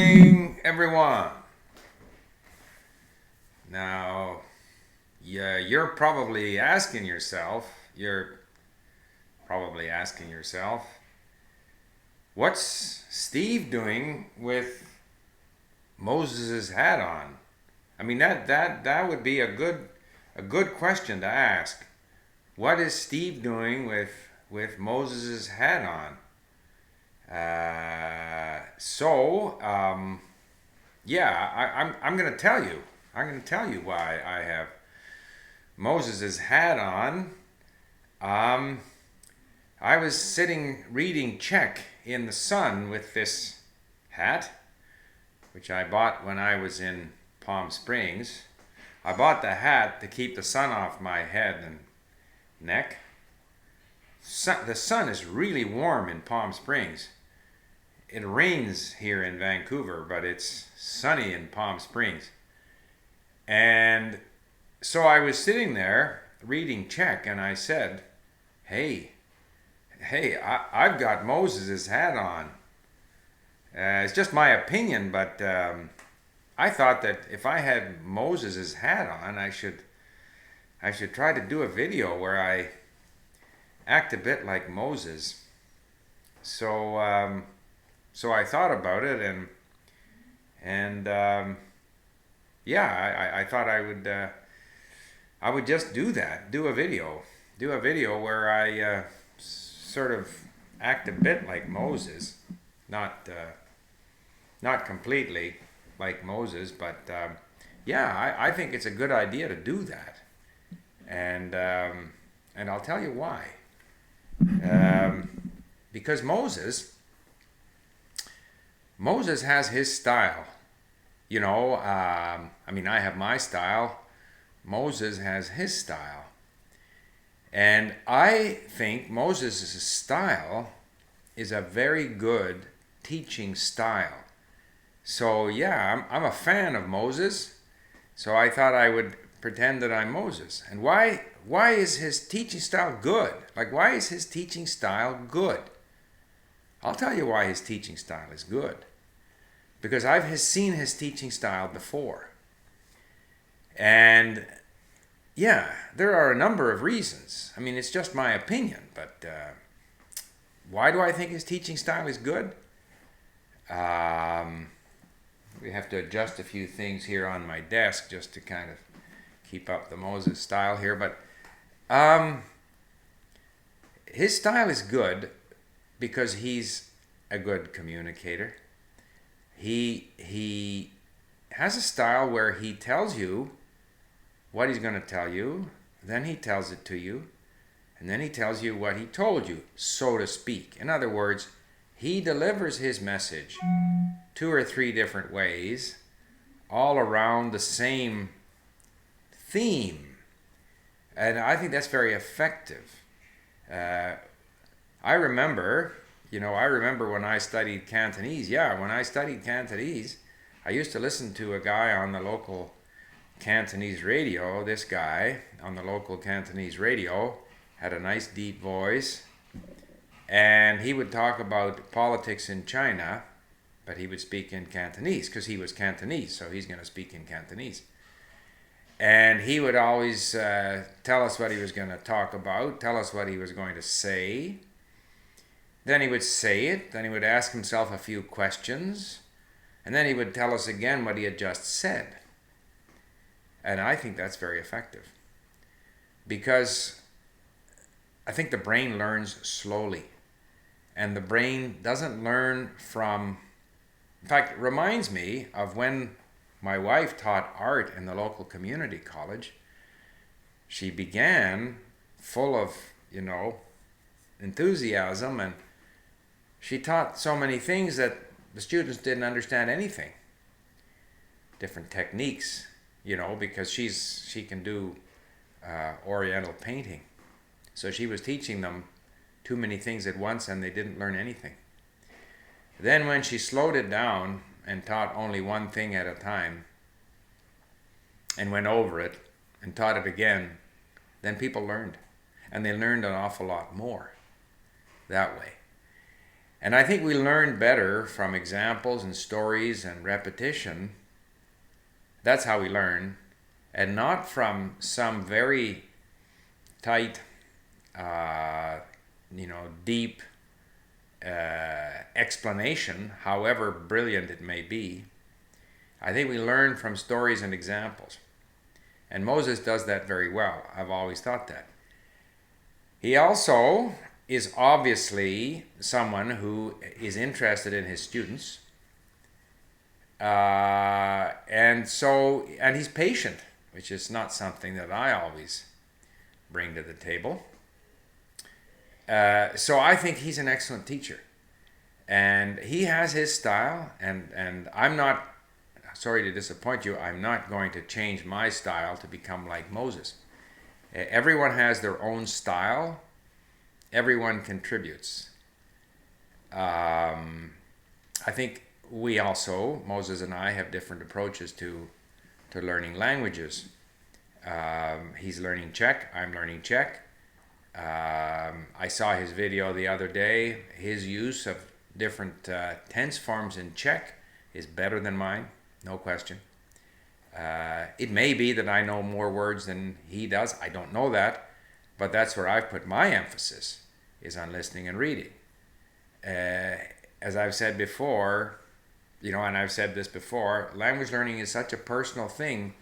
morning, everyone. Now, yeah, you're probably asking yourself, what's Steve doing with Moses' hat on? I mean, that would be a good question to ask. What is Steve doing with Moses' hat on? Yeah, I'm gonna tell you. I'm gonna tell you why I have Moses' hat on. Um, I was sitting reading Czech in the sun with this hat, which I bought when I was in Palm Springs. I bought the hat to keep the sun off my head and neck. The sun is really warm in Palm Springs. It rains here in Vancouver, but it's sunny in Palm Springs. And so I was sitting there reading Czech, and I said, hey, I've got Moses' hat on. It's just my opinion, but I thought that if I had Moses' hat on, I should try to do a video where I act a bit like Moses. So I thought about it, and yeah, I thought I would just do that, do a video where I sort of act a bit like Moses, not completely like Moses, but yeah, I think it's a good idea to do that, and I'll tell you why. Because Moses has his style. I mean, I have my style. Moses has his style. And I think Moses' style is a very good teaching style. So yeah, I'm a fan of Moses. So I thought I would pretend that I'm Moses. And why is his teaching style good? Like, why is his teaching style good? I'll tell you why his teaching style is good. Because I've seen his teaching style before. And yeah, there are a number of reasons. I mean, it's just my opinion, but why do I think his teaching style is good? We have to adjust a few things here on my desk just to kind of keep up the Moses style here, but his style is good because he's a good communicator. He has a style where he tells you what he's going to tell you, then he tells it to you, and then he tells you what he told you, so to speak. In other words, he delivers his message 2 or 3 different ways, all around the same theme. And I think that's very effective. I remember when I studied Cantonese. Yeah, when I studied Cantonese, I used to listen to a guy on the local Cantonese radio. This guy on the local Cantonese radio had a nice deep voice, and he would talk about politics in China, but he would speak in Cantonese because he was Cantonese, so he's going to speak in Cantonese. And he would always tell us what he was going to talk about, tell us what he was going to say. Then he would say it, then he would ask himself a few questions, and then he would tell us again what he had just said. And I think that's very effective because I think the brain learns slowly, and the brain doesn't learn from, in fact, it reminds me of when my wife taught art in the local community college. She began full of, enthusiasm, and she taught so many things that the students didn't understand anything. Different techniques, because she can do Oriental painting. So she was teaching them too many things at once, and they didn't learn anything. Then when she slowed it down and taught only one thing at a time and went over it and taught it again, then people learned. And they learned an awful lot more that way. And I think we learn better from examples and stories and repetition. That's how we learn, and not from some very tight, deep explanation, however brilliant it may be. I think we learn from stories and examples. And Moses does that very well. I've always thought that. He also is obviously someone who is interested in his students. And he's patient, which is not something that I always bring to the table. So I think he's an excellent teacher. And he has his style, and I'm not, sorry to disappoint you, I'm not going to change my style to become like Moses. Everyone has their own style. Everyone contributes. I think we also, Moses and I, have different approaches to learning languages. He's learning Czech, I'm learning Czech. I saw his video the other day. His use of different tense forms in Czech is better than mine, no question. It may be that I know more words than he does. I don't know that, but that's where I've put my emphasis, is on listening and reading. As I've said before, and I've said this before, language learning is such a personal thing.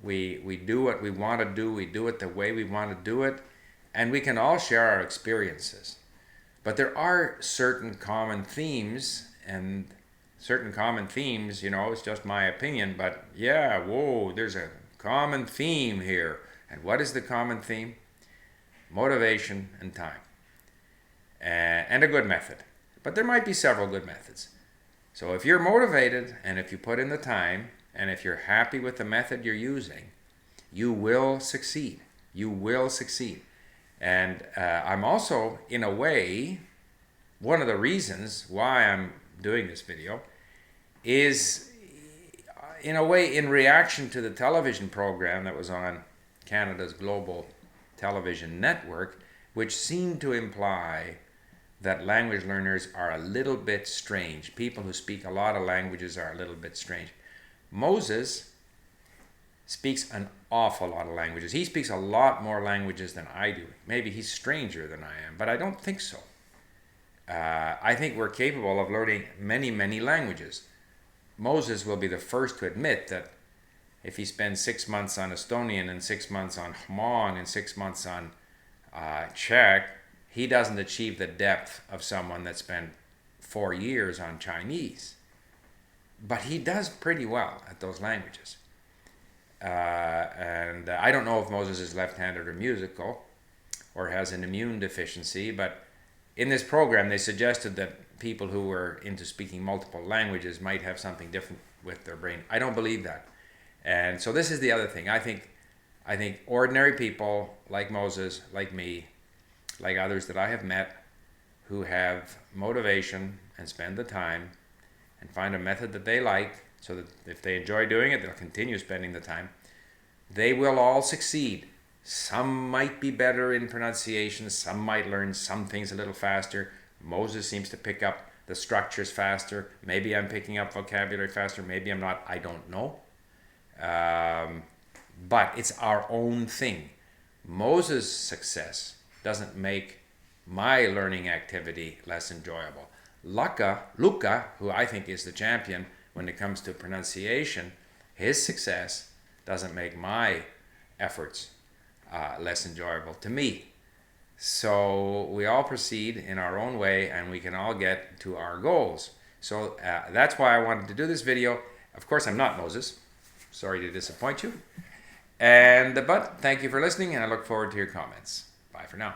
We do what we want to do. We do it the way we want to do it. And we can all share our experiences. But there are certain common themes, and certain common themes, it's just my opinion, but yeah, whoa, there's a common theme here. And what is the common theme? Motivation and time. And a good method. But there might be several good methods. So if you're motivated, and if you put in the time, and if you're happy with the method you're using, you will succeed. You will succeed. And I'm also, in a way, one of the reasons why I'm doing this video is, in a way, in reaction to the television program that was on Canada's Global Television Network, which seemed to imply that language learners are a little bit strange. People who speak a lot of languages are a little bit strange. Moses speaks an awful lot of languages. He speaks a lot more languages than I do. Maybe he's stranger than I am, but I don't think so. I think we're capable of learning many, many languages. Moses will be the first to admit that if he spends 6 months on Estonian and 6 months on Hmong and 6 months on Czech, he doesn't achieve the depth of someone that spent 4 years on Chinese. But he does pretty well at those languages. And I don't know if Moses is left-handed or musical or has an immune deficiency, but in this program they suggested that people who were into speaking multiple languages might have something different with their brain. I don't believe that. And so this is the other thing. I think ordinary people like Moses, like me, like others that I have met, who have motivation and spend the time and find a method that they like, so that if they enjoy doing it, they'll continue spending the time. They will all succeed. Some might be better in pronunciation. Some might learn some things a little faster. Moses seems to pick up the structures faster. Maybe I'm picking up vocabulary faster. Maybe I'm not. I don't know. But it's our own thing. Moses' success doesn't make my learning activity less enjoyable. Luca, who I think is the champion when it comes to pronunciation, his success doesn't make my efforts less enjoyable to me. So we all proceed in our own way, and we can all get to our goals. So that's why I wanted to do this video. Of course, I'm not Moses. Sorry to disappoint you. But thank you for listening, and I look forward to your comments. Bye for now.